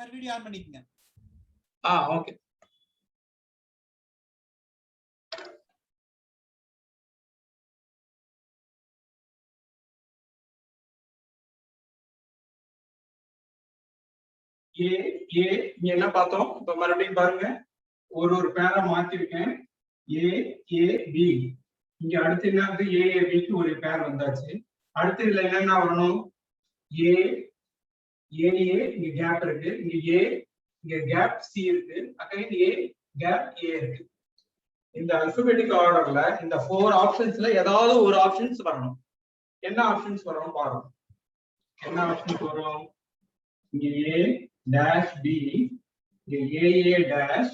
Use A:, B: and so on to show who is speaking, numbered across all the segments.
A: Sir video on பண்ணிக்கங்க.
B: Okay. இங்க என்ன பார்த்தோம்? இப்ப மறுபடியும் பாருங்க, ஒரு பேரா மாத்திருக்கேன். AAB. இங்க அடுத்து என்ன வந்து AABக்கு ஒரு பேர் வந்தாச்சு. அடுத்து இதுல என்னென்ன வரணும்? AA இங்க கேப் இருக்கு, இங்க A இங்க கேப் C இருக்கு, அகைன் A கேப் A இருக்கு. இந்த அல்பபெட்டிக் ஆர்டர்ல இந்த 4 ஆப்ஷன்ஸ்ல ஏதாவது ஒரு ஆப்ஷன்ஸ் வரணும். என்ன ஆப்ஷன்ஸ் வரும் பாருங்க. என்ன ஆப்ஷன்ஸ் வரும்? இங்க A dash B, இங்க AA dash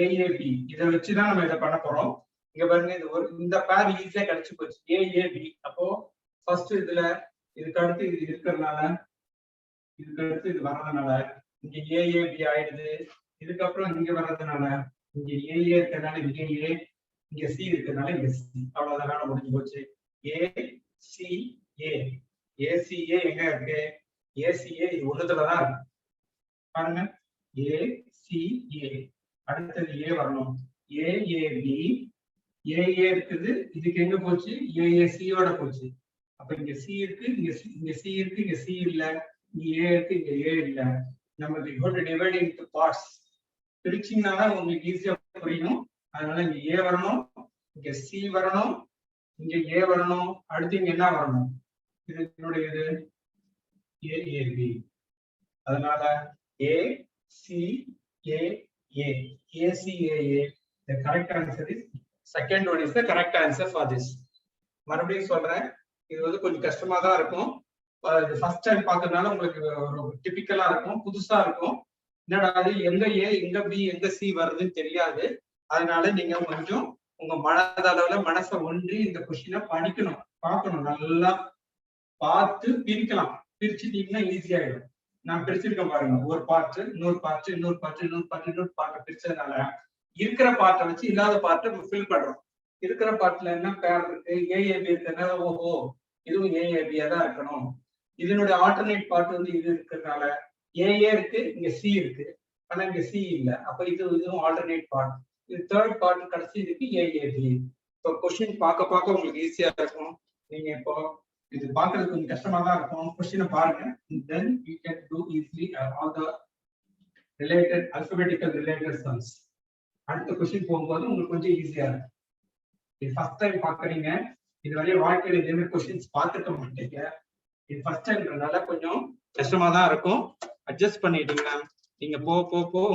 B: AAB. இத வச்சு தான் நம்ம இத பண்ண போறோம். இங்க பாருங்க, இந்த பேர் ஈஸியா கிடைச்சு போச்சு, AAB. அப்போ ஃபர்ஸ்ட் இதுல இதுக்கு அடுத்து இது இருக்கிறதுனால, இதுக்கு அடுத்து இது வர்றதுனால இங்க AAB ஆயிடுது. இதுக்கப்புறம் இங்க வர்றதுனால இங்க AA இருக்கிறதுனால இங்க A, இங்க C இருக்கிறதுனால இங்க C. அவ்வளவுதான், வேலை முடிஞ்சு போச்சு. ACA. ACA எங்க இருக்கு? ACA இது ஒண்ணுத்துலதான் இருக்கு பாருங்க. ACA. அடுத்தது A வரணும். AAB. AA இருக்குது, இதுக்கு எங்க போச்சு? AAC ஓட போச்சு. அப்ப இங்க C இருக்கு, இங்க C இருக்கு, இங்க C இல்ல, இங்க A இருக்கு, இங்க A இல்ல. நம்ம டிவைட் இன்டு பார்ட்ஸ். பிரிச்சிங்கனா உங்களுக்கு ஈஸியா புரியும். அதனால இங்க A வரணும், இங்க C வரணும், இங்க A வரணும். அடுத்து இங்க என்ன வரணும்? இது என்னுடையது AAB. அதனால ACAA. ACAA. The correct answer is second one is the correct answer for this. மறுபடியும் சொல்றேன், இது வந்து கொஞ்சம் கஷ்டமா தான் இருக்கும். இது ஃபர்ஸ்ட் டைம் பார்க்கறதுனால உங்களுக்கு ஒரு டிபிக்கலா இருக்கும், புதுசா இருக்கும். என்னடா அது எங்க A எங்க B எங்க C வருதுன்னு தெரியாது. அதனால நீங்க கொஞ்சம் உங்க மனதளவுல மனசை ஒன்றி இந்த கொஸ்டினை படிக்கணும், பார்க்கணும், நல்லா பார்த்து பிரிக்கலாம். பிரிச்சுட்டீங்கன்னா ஈஸி ஆயிடும். நான் பிரிச்சிருக்கேன் பாருங்க, ஒரு பார்ட், இன்னொரு பார்ட், இன்னொரு பார்ட், இன்னொரு பார்ட், இன்னொரு பார்ட் பிரிச்சதுனால இருக்கிற பார்ட்டை வச்சு இல்லாத பார்ட்டை ஃபில் பண்றோம். இருக்கிற பார்ட்ல என்ன பேர் இருக்கு? AAB இருக்கிறதுனால ஓஹோ இதுவும் AAB-யா தான் இருக்கணும். இதனுடைய ஆல்டர்னேட் பார்ட் வந்து இது இருக்கிறதுனால AA இருக்கு, இங்க C இருக்கு, ஆனா இங்க C இல்ல. அப்ப இதுவும் ஆல்டர்னேட் பார்ட். இது தேர்ட் பார்ட், கடைசி இருக்கு AAB. இப்போ கொஸ்டின் பார்க்க உங்களுக்கு ஈஸியா இருக்கும். நீங்க இப்போ இது பார்க்கறது கொஞ்சம் கஷ்டமா தான் இருக்கும். கொஸ்டினை பாருங்க, then you can do easily all the related alphabetical related sums. அடுத்த கொஸ்டின் போகும்போது உங்களுக்கு கொஞ்சம் ஈஸியா இருக்கும். இது ஃபர்ஸ்ட் டைம் பாக்குறீங்க, இதுவரைய வாழ்க்கையில இதே மாதிரி கொஸ்டின்ஸ் பார்த்துக்க மாட்டீங்க. இது ஃபர்ஸ்ட் டைம்ன்றனால கொஞ்சம் கஷ்டமா தான் இருக்கும். அட்ஜஸ்ட் பண்ணிட்டீங்கன்னா நீங்க போ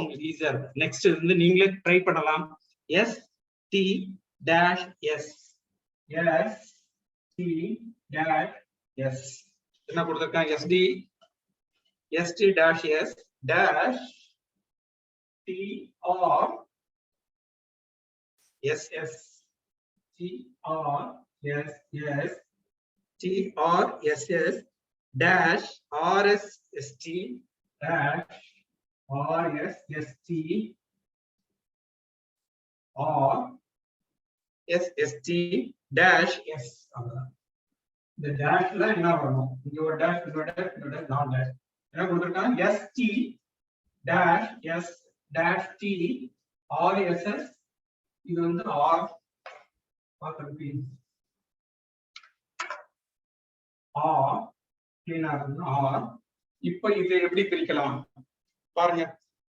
B: உங்களுக்கு ஈஸியா இருக்கும். நெக்ஸ்ட் வந்து நீங்களே ட்ரை பண்ணலாம். ST dash S. ST dash S. என்ன கொடுத்திருக்காங்க? ST dash S dash TR SS. TR SS. TR SS dash RSST dash RSST or SST dash S. இந்த டேஷ்ல என்ன வரணும்? இங்க ஒரு டேஷ், இன்னொரு டேஷ், இன்னொரு டேஷ், நாலு டேஷ். என்ன கொடுத்திருக்காங்க? ST dash S dash T RSS. இது வந்து R பார்க்கறதுக்கு R கிளீனா இருக்கு R. இப்போ இதை எப்படி பிரிக்கலாம் பாருங்க,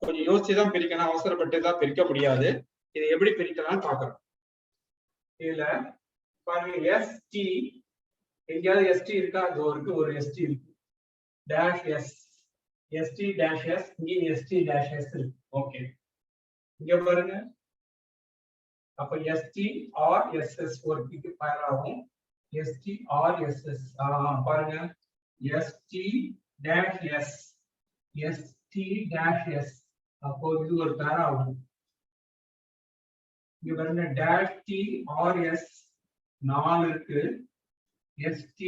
B: கொஞ்சம் யோசிச்சு தான் பிரிக்கணும், அவசரப்பட்டு தான் பிரிக்க முடியாது. இதை எப்படி பிரிக்கலாம் பார்க்கறோம். இதுல பாருங்க, ST எங்கேயாவது ST இருக்கா? அது இருக்கு, ஒரு ST இருக்கு. dash S. ST dash S, இங்க ST dash S இருக்கு. ஓகே, இங்க பாருங்க, அப்ப ST or SS ஒரு பிக்கு பேர் ஆகும். ST or SS பாருங்க, ST dash S, ST dash S. அப்போ இது ஒரு பேர் ஆகும். இங்க பாருங்க, dash T or S 4 இருக்கு. ST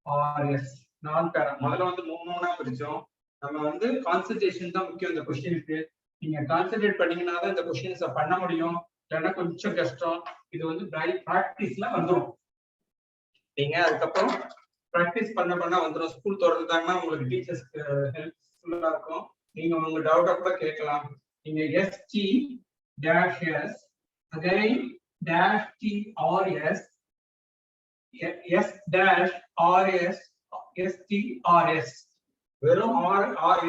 B: or S 4 பேர். முதல்ல வந்து மூணா பிரிச்சோம். நம்ம வந்து கான்சென்ட்ரேஷன் தான் முக்கியம் இந்த கொஸ்டினுக்கு. நீங்க கான்சென்ட்ரேட் பண்ணீங்கன்னா தான் இந்த கொஸ்டின்ஸை பண்ண முடியும். இல்லைன்னா கொஞ்சம் கஷ்டம். இது வந்து பிராக்டிஸ்ல வந்துடும். நீங்க அதுக்கப்புறம் பிராக்டிஸ் பண்ண வந்துடும். ஸ்கூல் திறந்துட்டாங்கன்னா உங்களுக்கு டீச்சர்ஸ்க்கு ஹெல்ப்ஃபுல்லா இருக்கும். நீங்க உங்க டவுட்டா கூட கேட்கலாம். நீங்க ST dash S again dash T or S S dash RS ST RS வெறும்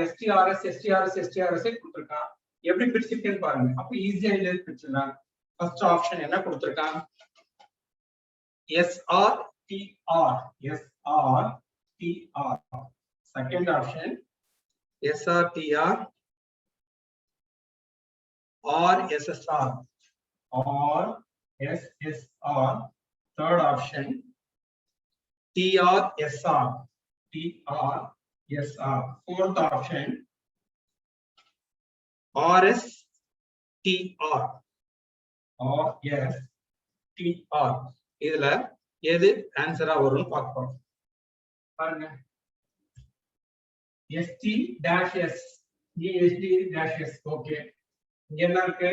B: STRS STRS STRS கொடுத்திருக்கான். எப்படி பிரிச்சிருக்கேன்னு பாருங்க. அப்ப ஈஸியா இல்ல பிரிச்சிடலாம். ஃபர்ஸ்ட் ஆப்ஷன் என்ன கொடுத்திருக்கான்? SRTR SRTR. Second option SRTR or SSR or SSR. Third option TRSR TRSR. Fourth option RSTR RSTR. இதுல எது ஆன்சரா வரும்னு பார்ப்போம். பாருங்க. ST-S ST-S. ஓகே, இங்க என்ன இருக்கு?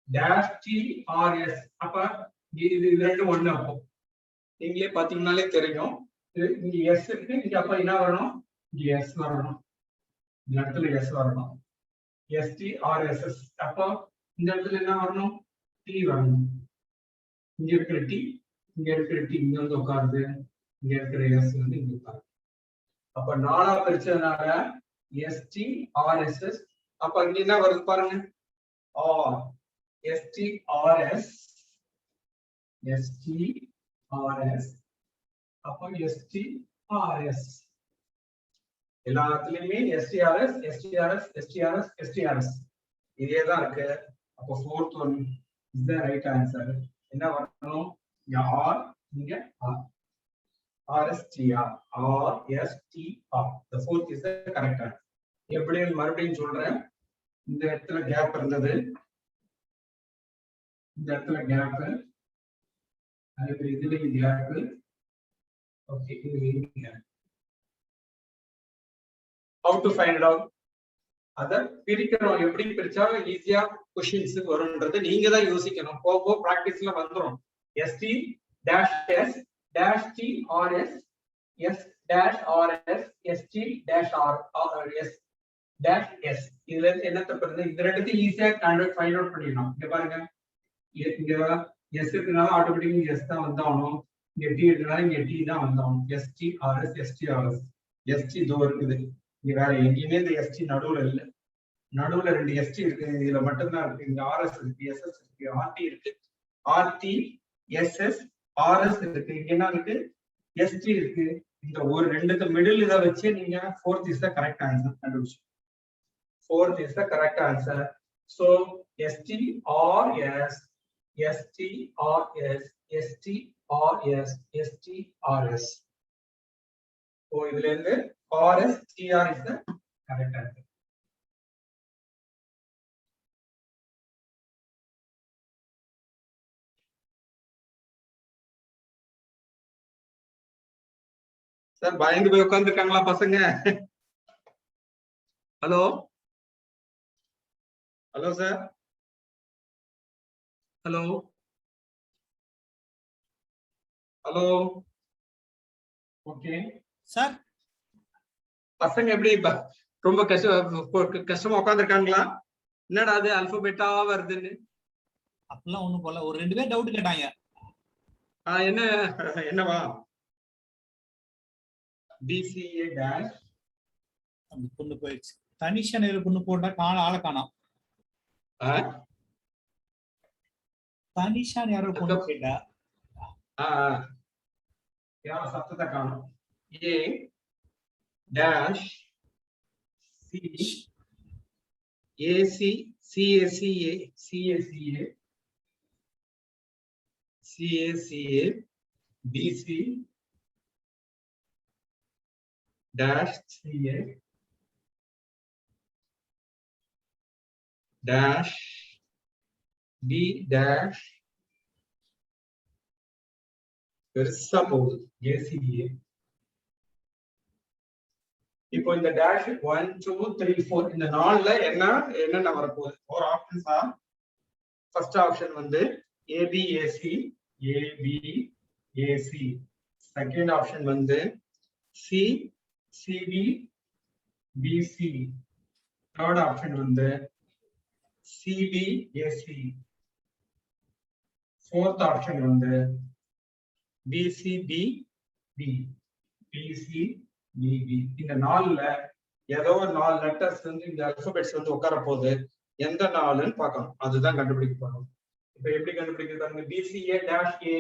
B: dash TRS. அப்ப இது ரெண்டும் ஒண்ணு. அப்போ நீங்களே பாத்தீங்கன்னாலே தெரியும். இங்க S இருக்கு, இங்க அப்ப என்ன வரணும்? இங்க S வரணும், இந்த இடத்துல S வரணும். STRSS. அப்ப இந்த இடத்துல என்ன வரணும்? T வரணும். இங்க இருக்கிற T இங்க இருக்கிற T இங்க வந்து உட்காருது, இங்க இருக்கிற S வந்து இங்க உட்காருது. அப்ப நாலா பிரிச்சதுனால STRSS. அப்ப இங்க என்ன வருது பாருங்க? STRS STRS. அப்ப STRS எல்லாத்துலயுமே STRS STRS STRS STRS இதே தான் இருக்கு. அப்ப fourth one is the right answer. என்ன வரணும்? இங்க R, இங்க R. RSTR RSTR. The fourth is the correct answer. எப்படின்னு மறுபடியும் சொல்றேன். இந்த இடத்துல கேப் இருந்தது, இந்த இடத்துல கேப், அதுக்கு இதுலயும் கேப். ஓகே, இது how to find it out? அத பிரிக்கிறோம். எப்படி பிரிச்சா ஈஸியா क्वेश्चंस வரும்ன்றது நீங்க தான் யோசிக்கணும். போக பிராக்டிஸ்ல வந்துரும். ST dash S dash T RS S dash RS ST dash R S dash S. இதுல என்ன தப்பு இருக்கு? இந்த ரெண்டுத்தையும் ஈஸியா ஃபைண்ட் அவுட் பண்ணிடலாம். இங்க பாருங்க, இங்க S இருக்குனால ஆட்டோமேட்டிக்கா S தான் வந்தாகணும். இங்க T இருக்குனால இங்க T தான் வந்தாகணும். ST RS ST RS ST தோ இருக்குது. இங்க வேற எங்கேயுமே இந்த ST நடுவுல இல்ல. நடுவுல ரெண்டு ST இருக்கு, இதுல மட்டும்தான் இருக்கு. இங்க RS இருக்கு, SS இருக்கு, RT இருக்கு, RT SS RS இருக்கு. இங்க என்ன இருக்கு? ST இருக்கு. இந்த ஒரு ரெண்டுக்கு மிடில் இத வச்சு நீங்க fourth is the correct answer கண்டுபிடிச்சு. Fourth is the correct answer. So STRS STRS STRS STRS. So இதுல இருந்து RSTR is the correct answer. Sir பயந்து போய் உட்கார்ந்துருக்காங்களா பசங்க? Hello hello sir, hello hello. Okay
A: sir,
B: பசங்க எப்படி ரொம்ப கஷ்டமா உட்கார்ந்துருக்காங்களா? என்னடா அது அல்பபெட்டா வருதுன்னு?
A: அப்பெல்லாம் ஒண்ணும் போல. ஒரு 2 பேர் டவுட் கேட்டாங்க.
B: என்னவா? DCA dash
A: அந்த பொண்ணு போயிடுச்சு. தனிஷா நேரு பொண்ணு போட்டா ஆளை காணோம். தனிஷா நேரு பொண்ணு கேட்டா
B: யார சத்தத்தை காணோம். A dash C AC CACA CACA CACA BC dash CA dash B dash பெருசா போகுது ACA. இப்போ இந்த dash 1 2 3 4 இந்த நாலுல என்னென்ன வரப்போகுது? ஒரு ஆப்ஷன்ஸ் ஆர். ஃபர்ஸ்ட் ஆப்ஷன் வந்து ABAC ABAC. செகண்ட் ஆப்ஷன் வந்து C CB BC third option வந்து சிபிஏசி. ஃபோர்த் ஆப்ஷன் வந்து பிசிபிபி. பிசிபிபி இந்த 4ல ஏதோ ஒரு 4 லெட்டர்ஸ் வந்து இந்த அல்பபெட்ஸ் வந்து உட்கார போகுது. எந்த 4ன்னு பார்க்கணும். அதுதான் கண்டுபிடிக்க போறோம். இப்ப எப்படி கண்டுபிடிக்கிறது பாருங்க. BCA dash A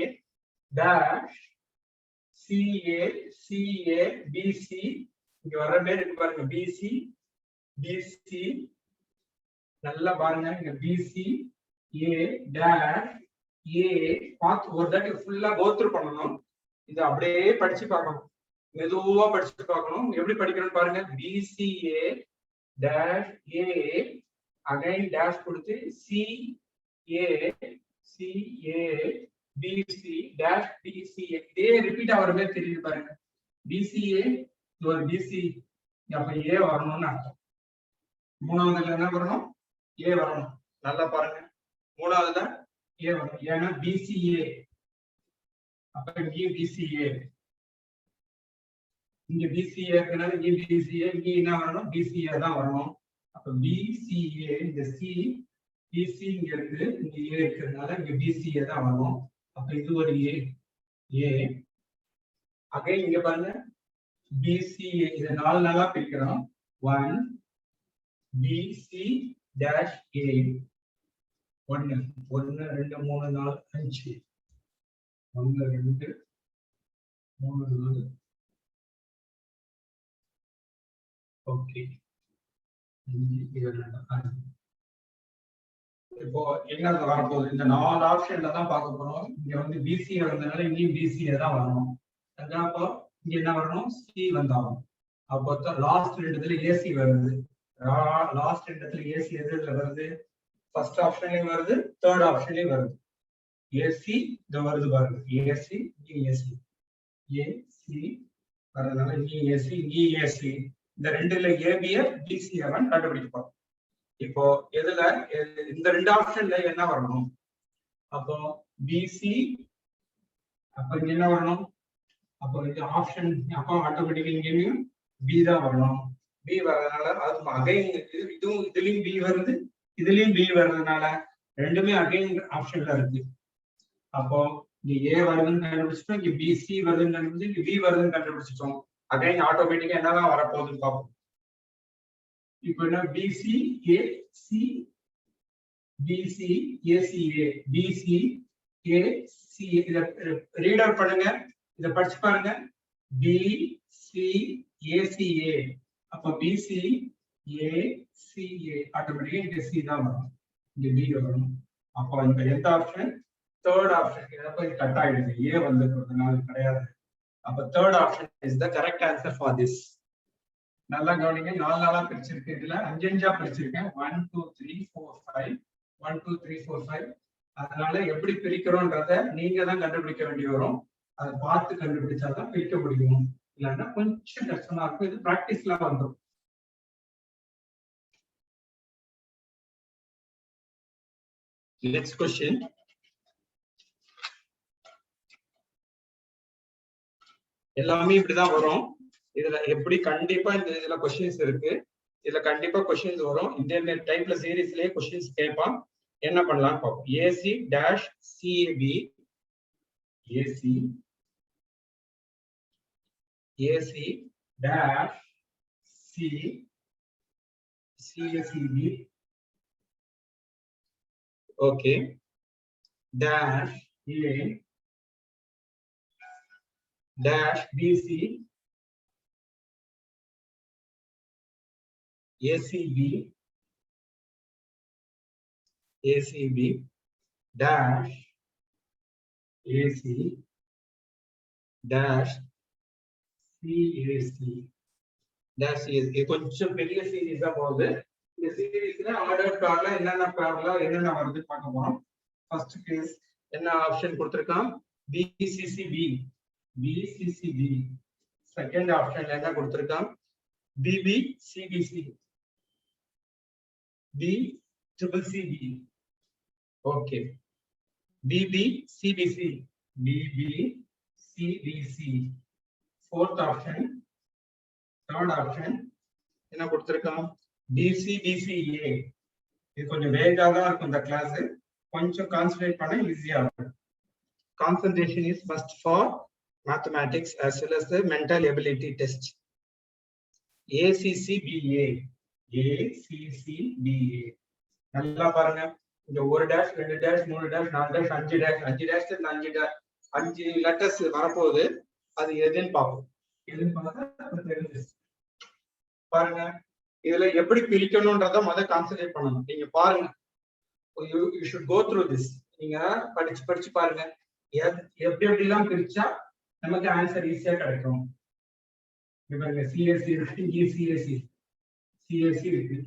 B: dash CA CA BC. இங்க வர பேர் இருக்கு பாருங்க. பிசி பிசி நல்லா பாருங்க. இங்க பிசி ஏ டேஷ் ஏ பார்த்து ஒரு தாட்டி ஃபுல்லா கோத்ரூ பண்ணணும். இது அப்படியே படிச்சு பார்க்கணும். மெதுவா படிச்சு பார்க்கணும். எப்படி படிக்கணும்னு பாருங்க. BCA dash A again dash கொடுத்து CA CA BC dash BCA. இதே ரிப்பீட் ஆகிற மாதிரி தெரியுது பாருங்க. பிசிஏ ஒரு பிசி. அப்ப ஏ வரணும்னு அர்த்தம். மூணாவதுல என்ன வரணும்? ஏ வரணும். நல்லா பாருங்க. மூணாவதுல ஏ வரணும். ஏன்னா பிசிஏ. அப்ப இங்கே பிசிஏ. இங்க பிசிஏ இருக்கனால இங்க பிசிஏ. இங்க என்ன வரணும்? பிசிஏ தான் வரணும். அப்ப பிசிஏ இந்த சி பிசி இங்க இருக்கு. இங்க ஏ இருக்கிறதுனால இங்க பிசிஏ தான் வரணும். அப்ப இது ஒரு ஏ. ஏ அகைன் இங்க பாருங்க. பிசிஏ இத 4 நாளா பிரிக்கிறோம். 1 பிசி டேஷ் ஏ. 1 1 2 3 4 5. 1 2 3 4. ஓகே. இப்போ என்ன வரப்போகுது? இந்த 4 ஆப்ஷன்ல தான் பார்க்க போறோம். இங்க வந்து பிசி வந்ததுனால இங்கேயும் பிசிஏ தான் வரணும். அப்போ இங்க என்ன வரணும்? சி வந்தாகும். அப்போ லாஸ்ட் 2 ஏசி வருது. லாஸ்ட் 2 ஏசி எதுல வருது? ஃபர்ஸ்ட் ஆப்ஷன்லயும் வருது, தேர்ட் ஆப்ஷன்லயும் வருது. ஏசி இந்த வருது பாருங்க. ஏசி ஏசி ஏசி வரதுனால இங்கே ஏசி இங்கே ஏசி. இந்த 2ல ஏபிஏ பிசிஏ கண்டுபிடிப்போம். இப்போ எதுல இந்த 2 ஆப்ஷன்ல என்ன வரணும்? அப்போ பிசி. அப்ப இங்க என்ன வரணும்? அப்போ இந்த ஆப்ஷன் அப்போ ஆட்டோமேட்டிக்கா இங்கேயும் பி தான் வரணும். பி வர்றதுனால அது அகைன் இதுவும் இதுலயும் பி வருது, இதுலயும் பி வர்றதுனால ரெண்டுமே அகைன் ஆப்ஷன்ல இருக்கு. அப்போ இங்க ஏ வருதுன்னு கண்டுபிடிச்சிட்டோம், இங்க பிசி வருதுன்னு கண்டுபிடிச்சு, இங்க பி வருதுன்னு கண்டுபிடிச்சிட்டோம். அகைன் ஆட்டோமேட்டிக்கா என்னதான் வரப்போகுதுன்னு பார்ப்போம். இப்போ என்ன? BC AC BC ACA BC AC. இத ரீட் அவுட் பண்ணுங்க. இத படிச்சு பாருங்க. BC ACA. அப்ப பிசி ஏசிஏ ஆட்டோமேட்டிக்கா இங்க சி தான் வரும், இங்க பி வரும். அப்போ இந்த எந்த ஆப்ஷன்? Third option. இதை கட் ஆயிடுது. ஏ வந்து கிடையாது. அப்ப third option is the correct answer for this. நல்லா கவனிங்க. 4 நாளா பிரிச்சிருக்கேன். இதுல 5 5 பிரிச்சிருக்கேன். 1 2 3 4 5 1 2 3 4 5. அதனால எப்படி பிரிக்கிறோன்றத நீங்க தான் கண்டுபிடிக்க வேண்டி வரும். அதை பார்த்து கண்டுபிடிச்சாதான் பிரிக்க முடியும். இல்லைன்னா கொஞ்சம் கஷ்டமா இருக்கும். இது பிராக்டிஸ்ல வந்துடும். Next question. எல்லாமே இப்படிதான் வரும். இதுல எப்படி கண்டிப்பா இந்த இதுல क्वेश्चंस இருக்கு. இதுல கண்டிப்பா क्वेश्चंस வரும். இந்த டைப்ல சீரிஸ்லயே क्वेश्चंस கேட்பான். என்ன பண்ணலாம் பாப்போம். AC dash CAP AC AC dash C CACP okay dash ஏ dash BC ACB ACB dash AC dash CAC dash CAC. கொஞ்சம் பெரிய சீரிஸா போகுது. இந்த சீரிஸ்ல ஆர்டர் பேர்ல என்னென்ன பேர்ல என்னென்ன வருது பார்க்க போறோம். ஃபர்ஸ்ட் கேஸ் என்ன ஆப்ஷன் கொடுத்திருக்கான்? BCCB BCCB. செகண்ட் ஆப்ஷன்ல என்ன கொடுத்திருக்கான்? BBCBC BCCB. Okay. BBCBC BBCBC. Fourth option. Third option என்ன கொடுத்திருக்கான்? BCA இது கொஞ்சம் வேகா தான் இருக்கும் இந்த கிளாஸ், கொஞ்சம் கான்சென்ட்ரேட் பண்ண ஈஸியா இருக்கும். Concentration is first for mathematics as well as the mental ability test. ACCBA நல்லா பாருங்க. இந்த ஒரு டேஷ், ரெண்டு டேஷ், மூணு டேஷ், நாலு டேஷ், அஞ்சு டேஷ், அஞ்சு லெட்டர்ஸ் வரப்போகுது. அது எதுன்னு பார்ப்போம். எதுன்னு பார்த்தா பாருங்க, இதுல எப்படி பிரிக்கணும்ன்றத முதல்ல கான்சென்ட்ரேட் பண்ணணும். நீங்க பாருங்க, you should go through this. நீங்க படிச்சு பாருங்க, எப்படி எப்படிலாம் பிரிச்சா நமக்கு ஆன்சர் ஈஸியா கிடைக்கும். பாருங்க, சிஎஸ்சி இருக்கு, இங்க சிஎஸ்சி இருக்கு,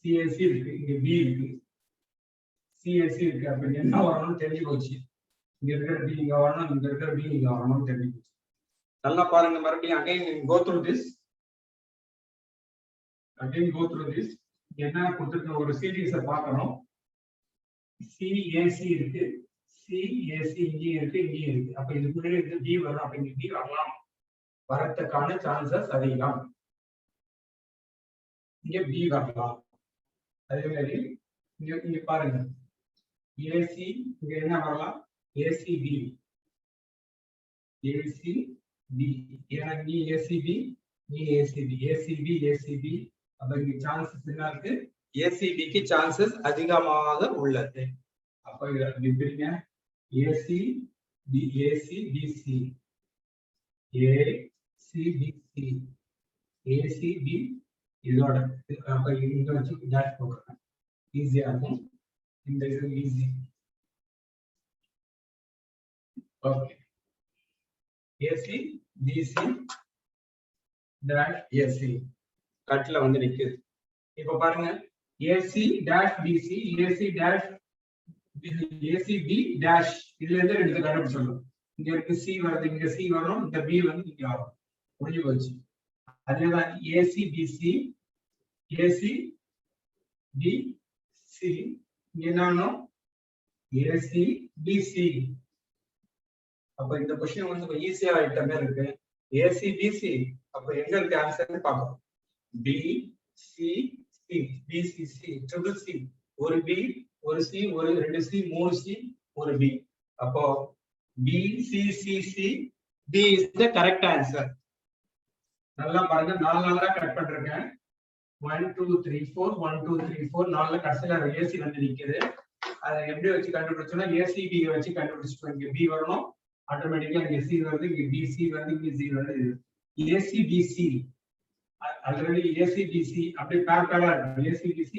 B: சிஎஸ்சி இருக்கு, இங்க பி இருக்கு, சிஎஸ்சி இருக்கு. அப்ப என்ன வரணும்னு தெரிஞ்சு போச்சு. இங்க இருக்கிற பி இங்க வரணும், இங்க இருக்கிற பி இங்க வரணும்னு தெரிஞ்சு போச்சு. நல்லா பாருங்க, மறுபடியும் அகைன் go through this. என்ன கொடுத்துருக்க ஒரு சீரீஸை பார்க்கணும். சிஏசி இருக்கு, சிஏசி இங்கேயும் இருக்கு. அப்ப இதுக்கு முன்னாடி இருக்கு பி வரும், அப்ப இங்க பி வரலாம், வரத்துக்கான சான்சஸ் அதிகம். இங்க பி வரலாம். அதே மாதிரி இங்க பாருங்க, ஏசி இங்க என்ன வரலாம், ஏசிபி, ஏன்னா நீ ஏசிபி, நீ ஏசிபி. அப்ப இங்க சான்சஸ் என்ன இருக்கு, ஏசிபிக்கு சான்சஸ் அதிகமாக உள்ளது. அப்ப இப்படி பிரிங்க, ஏசிபிசி, ஏசிபி இதோட. அப்ப இங்க வச்சு டேஷ் போடுறேன், ஈஸியா இருக்கும். இந்த இது easy. Okay, ACBC dash AC கட்ல வந்து நிக்குது. இப்ப பாருங்க, AC dash BC, ACB dash, இதுல இருந்து ரெண்டு கண்டுபிடிச்சிடணும். இங்க இருக்கு சி வருது, இங்க சி வரணும், இந்த பி வந்து இங்க வரும், முடிஞ்சு போச்சு. அதேதான் ஏசிபிசி, இங்க என்ன ஏசிபிசி. அப்ப இந்த கொஸ்டின் வந்து ஈஸியா ஆயிட்ட மாதிரி இருக்கு. ஏசிபிசி, அப்ப எங்க இருக்கு ஆன்சர் பார்க்கணும். பிசிசி, ட்ரிபிள் சி, ஒரு பி, ஒரு சி, ஒரு ரெண்டு சி, மூணு சி, ஒரு பி. அப்போ BCCC, B is the correct answer. நல்லா பாருங்க, நாலா கட் பண்றேன். 1 2 3 4 1 2 3 4 நாலுல கடைசியில ஏசி வந்து நிக்குது. அதை எப்படி வச்சு கண்டுபிடிச்சோம்னா ஏசிபி வச்சு கண்டுபிடிச்சிட்டோம். இங்க பி வரணும், ஆட்டோமேட்டிக்கா இங்க சி வருது, இங்க பிசி வருது, இங்க சி வருது. ஏசிபிசி ஆல்ரெடி ஏசிபிசி அப்படி பேரலா இருக்கு. ஏசிபிசி.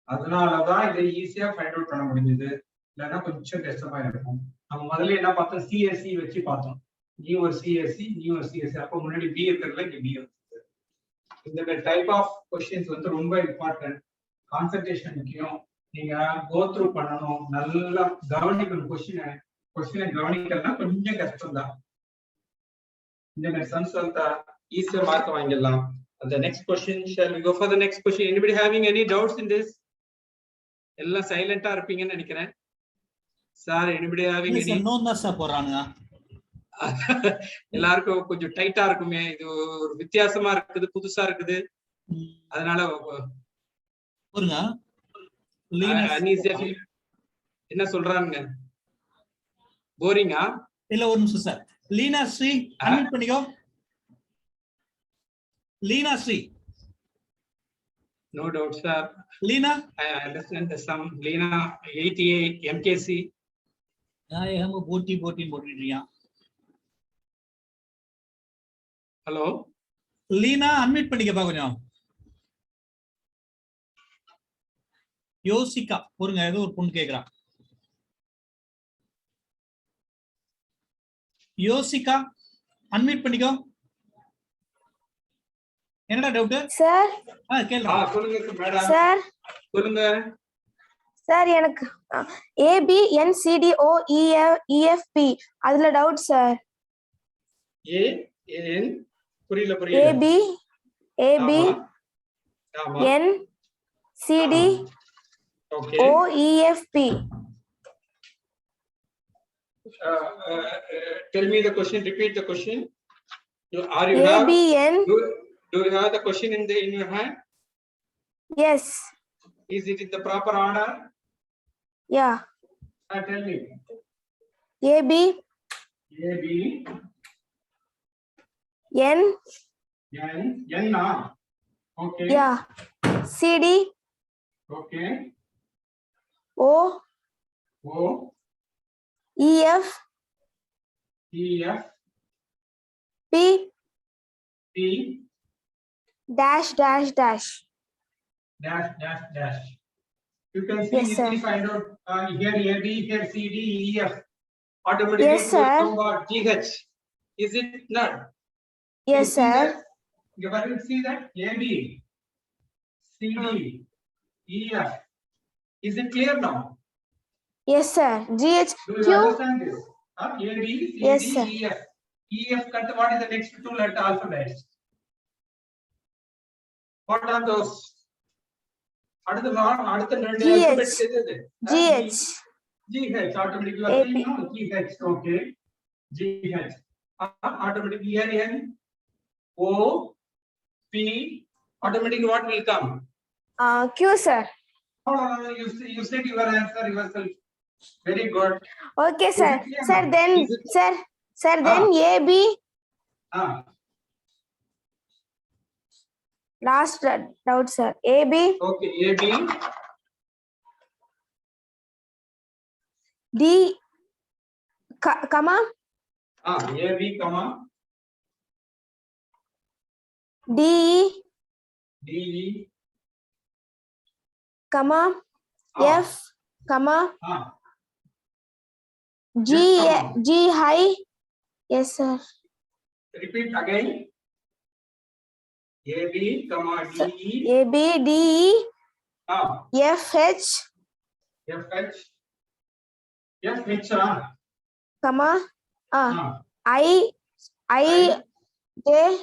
B: அதனாலதான் இதை ஈஸியா ஃபைண்ட் அவுட் பண்ண முடிஞ்சது. இல்லைன்னா கொஞ்சம் கஷ்டமா இருக்கும். நம்ம முதல்ல என்ன பார்த்தோம், சிஎஸ்சி வச்சு பார்த்தோம். நீ ஒரு சிஎஸ்சி, அப்போ முன்னாடி பி இருக்கிறதுல இங்க பி இருக்கு. இந்த டைப் ஆஃப் கொஸ்டின்ஸ் வந்து ரொம்ப இம்பார்ட்டன்ட். கான்சன்ட்ரேஷன் முக்கியம். நீங்க கோ த்ரூ பண்ணணும், நல்லா கவனிக்கணும். கொஸ்டினை கவனிக்கலாம் கொஞ்சம் கஷ்டம் தான். இந்த மாதிரி சம்ஸ் வந்தா ஈஸியா மார்க் வாங்கிடலாம். The next question, shall we go for the next question? Anybody having any doubts in this? எல்லாம் சைலண்டா இருப்பீங்கன்னு நினைக்கிறேன். Sir, anybody having any?
A: No தான் சார் போறானுங்க.
B: எல்லாருக்கும் கொஞ்சம் டைட்டா இருக்குமே, இது ஒரு வித்தியாசமா இருக்குது, புதுசா இருக்குது. அதனால
A: பாருங்க,
B: என்ன சொல்றாங்க, போரிங்கா?
A: இல்ல ஒரு நிமிஷம் சார். லீனா ஸ்ரீ அன்மியூட் பண்ணிக்கோ. Leena Sri.
B: No doubt, sir.
A: Lina?
B: I understand the sum. Lina, 88 MKC.
A: हम बोटी बोटिया.
B: Hello?
A: Lina, unmute பண்ணிக்கப்பா கொஞ்சம். யோசிக்கா, பொறுங்க, ஏதோ ஒரு பொண்ணு கேக்குறா. யோசிக்கா, அன்மியூட் பண்ணிக்கோ. என்னடா டவுட்
C: சார்?
A: கேளுங்க.
B: சொல்லுங்க மேடம்.
C: சார்
B: சொல்லுங்க
C: சார். எனக்கு ABNCDOEFP அதுல டவுட் சார்.
B: AN புரியல.
C: ABNCDOEFP.
B: Tell me the question. Repeat the question. Are you
C: ABN?
B: Do you have the question in your hand?
C: Yes.
B: Is it in the proper order?
C: Yeah.
B: Tell me.
C: AB,
B: A, B,
C: N,
B: N, now. Okay.
C: yeah. CD,
B: Okay.
C: O,
B: O,
C: EF,
B: E, F,
C: P,
B: P,
C: dash, dash, dash.
B: dash, dash, dash. You can see
C: Yes, sir.
B: easily find out here A, B, here C, D, E, F. Automatically
C: Yes,
B: it will
C: sir.
B: come what? G, H. Is it not?
C: Yes,
B: You see
C: sir.
B: that? You can see that? A, B, C, D, E, F. Is it clear now?
C: Yes, sir. GH,
B: Do you
C: Q.
B: understand this? A, B, C,
C: Yes,
B: D,
C: sir.
B: E, F. E, F cut. What is the next two letter alphabets? What are those? அடுத்த ரெண்டு alphabets எது?
C: GH,
B: GH. Automatically you are
C: AP.
B: saying no? GH. Okay. GH. Automatically here N, O, P. Automatically what will come?
C: Q, sir.
B: You said your answer yourself. Very good.
C: Okay,
B: Is
C: sir.
B: it clear
C: Sir,
B: now?
C: then,
B: Is it-
C: sir, then AB, last doubt, sir. AB,
B: Okay. A, B.
C: D, comma,
B: A, B, comma.
C: D,
B: D, E.
C: comma, F, comma, G,
B: Yes, comma.
C: G high. Yes, sir.
B: Repeat again. A, B, comma, D, E.
C: AB, D, F, H,
B: F, H. F, H.
C: comma, I, J,
B: I,
C: J,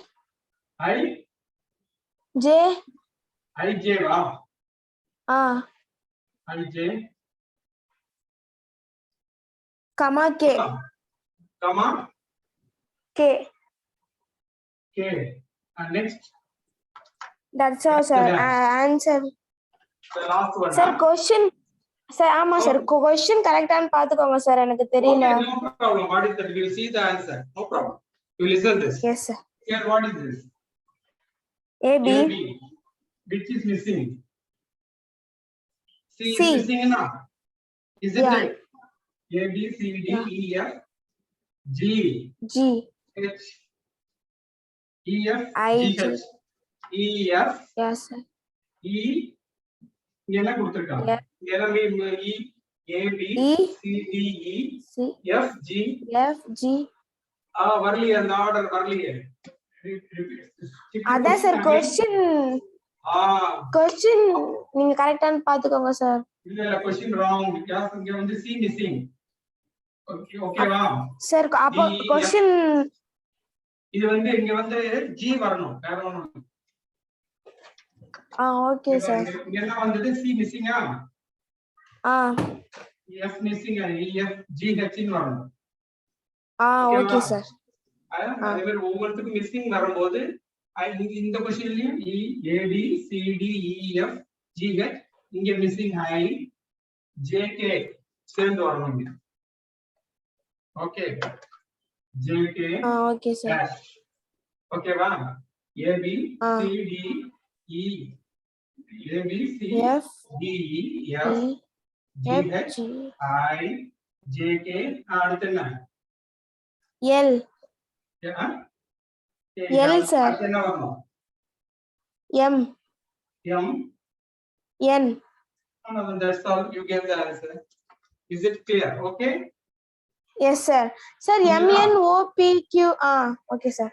B: I, J, I, J,
C: comma, K,
B: comma,
C: K.
B: K. Next,
C: That's all, sir. Answer.
B: the last one.
C: Sir, question. Sir, ஆமா sir question கரெக்டான்னு பாத்துக்கோங்க sir எனக்கு தெரியல.
B: Okay, no problem. What is that? We will see the answer. No problem. You listen this.
C: Yes, sir.
B: Here, what is this?
C: AB,
B: AB. Which is missing? C is
C: C.
B: missing now. Is it
C: Yeah.
B: right? A, B, C, D,
C: Yeah.
B: E, F, G,
C: G,
B: H, E, F,
C: I,
B: G,
C: G.
B: H, E, F,
C: Yes, sir.
B: E. இங்க என்ன கொடுத்திருக்காங்க?
C: Yeah.
B: எல்லாமே E, A, B,
C: E,
B: C, D, E,
C: C,
B: F, G.
C: F, G.
B: வரலையே அந்த order வரலையே.
C: அதான் sir question நீங்க கரெக்டான்னு பாத்துக்கோங்க சார்.
B: இல்ல question wrong. because இங்க வந்து C missing. ஓகேவா?
C: சார் அப்போ கொஸ்டின்
B: இது வந்து இங்க வந்து G வரணும். வேற ஒண்ணும்.
C: Okay sir.
B: இங்க என்ன வந்தது? C missing F missing E, F, G, H ன்னு வரணும்.
C: Okay sir.
B: அதே மாதிரி ஒவ்வொருத்துக்கும் மிஸ்ஸிங் வரும்போது இந்த क्वेश्चनலயும் E, A, B, C, D, E, F, G, H இங்க மிஸ்ஸிங் I, J, K சேர்ந்து வரணும் இங்க. Okay. J, K.
C: Okay sir.
B: ஓகேவா? A, B, C, D, E, A, B, C,
C: F,
B: D, E, F, G, H, I, J, K. அடுத்து என்ன?
C: L. L, sir.
B: அடுத்து என்ன வரணும்?
C: M.
B: M.
C: N.
B: That's all. You get the answer. Is it clear? Okay.
C: Yes, sir. Sir, M, N, O, P, Q. Okay, sir.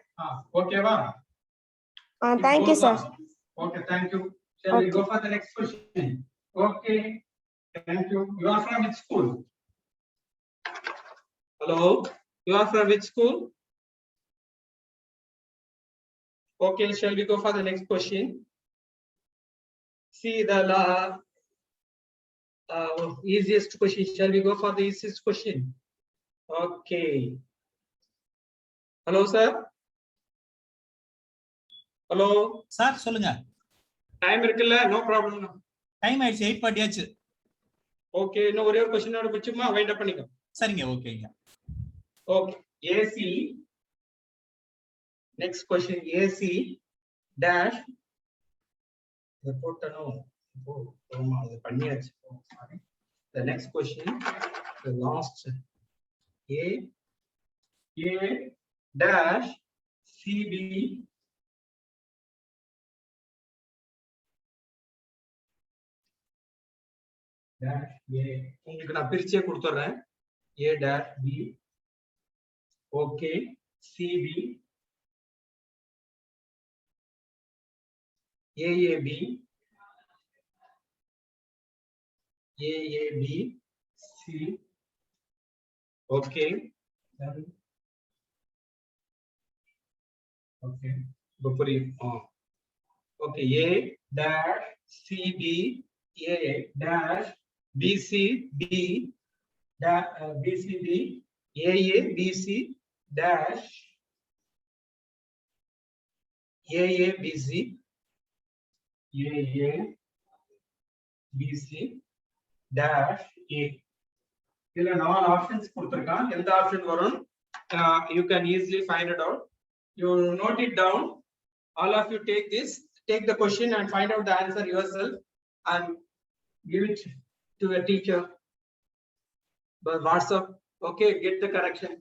B: Okay, va?
C: Thank you, sir.
B: Okay, thank you. Shall we go for the next question? Okay. Thank you. You are from which school? Hello. You are from which school? Okay, shall we go for the next question? See the easiest question. Shall we go for the easiest question? Okay. Hello, sir. Hello
A: sir சொல்லுங்க.
B: Time இருக்குல்ல? No problem.
A: Time ஆயிடுச்சு, 8:40 ஆச்சு.
B: Okay, இன்னும் ஒரே ஒரு கொஸ்டினோட பிடிச்சுமா wind up பண்ணிக்கோ.
A: சரிங்க, ஓகேங்க.
B: Okay, AC next question AC dash இது போட்டணும். அது பண்ணியாச்சு. Sorry. The next question, the last A dash CB dash A. உங்களுக்கு நான் பிரிச்சே கொடுத்துறேன். A dash B. Okay, CB AAB AAB C. Okay. Okay. Bupuri. Okay. A dash CB A dash BC B dash BCB AA BC dash AA BC AA BC dash A. இதுல 4 options கொடுத்திருக்கான். எந்த option வரும்? You can easily find it out. You note it down. All of you take this, take the question and find out the answer yourself and give it to a teacher by WhatsApp. Okay, get the correction.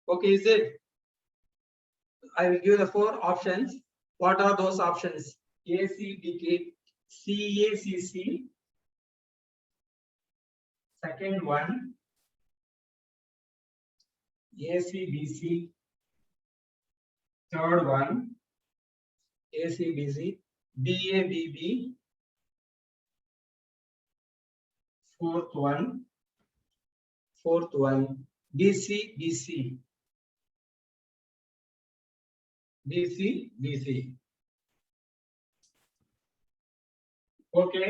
B: Okay, is it? I will give the 4 options. What are those options? ACDK, CACC. Second one, ACBC. Third one, ACBC. BABB. Fourth one, BCBC. BCBC. Okay,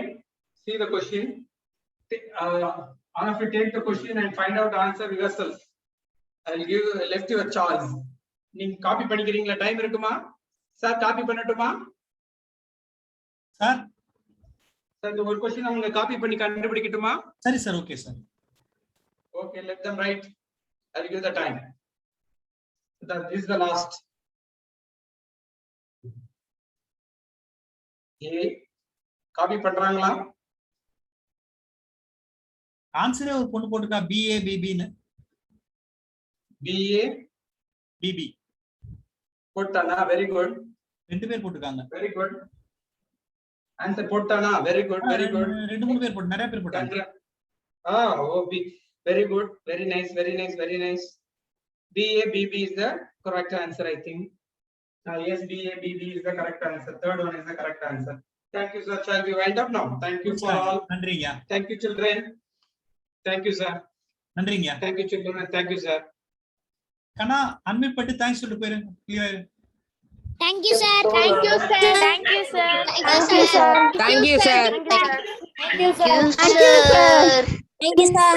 B: see the question. All of you take the question and find out the answer yourself. I will give left your choice. நீங்க copy பண்ணிக்கிறீங்களா? Time இருக்குமா sir? Copy பண்ணட்டுமா
A: sir?
B: Sir இந்த ஒரு question அவங்க copy பண்ணி கண்டுபிடிக்கட்டுமா?
A: சரி sir, okay sir.
B: Okay, let them write. I will give the time. This is the last. A copy பண்றாங்களா?
A: ஆன்சரே ஒரு பொண்ணு போட்டுக்கா, BABB ன்னு.
B: BABB போட்டானா? Very good.
A: 2 பேர் போட்டுருக்காங்க.
B: Very good. ஆன்சர் போட்டானா? Very good, very good.
A: 2-3 பேர் போட்டு, நிறைய பேர் போட்டாங்க.
B: OB. Very good, very nice, very nice, very nice. BABB is the correct answer, I think. Yes, BABB is the correct answer. Third one is the correct answer. Thank you, sir. Shall we wind up now? Thank you for all.
A: நன்றிங்க.
B: Thank you, children. Thank you, sir.
A: நன்றிங்க.
B: Thank you, children, and thank you, sir.
A: கண்ணா unmute பண்ணிட்டு thanks சொல்லிட்டு போயிரு. Clear.
D: Thank you, sir.
C: Thank you, sir.
D: Thank you, sir.
C: Thank you, sir.
D: Thank you, sir.
C: Thank you, sir.
D: Thank you, sir. Thank you, sir.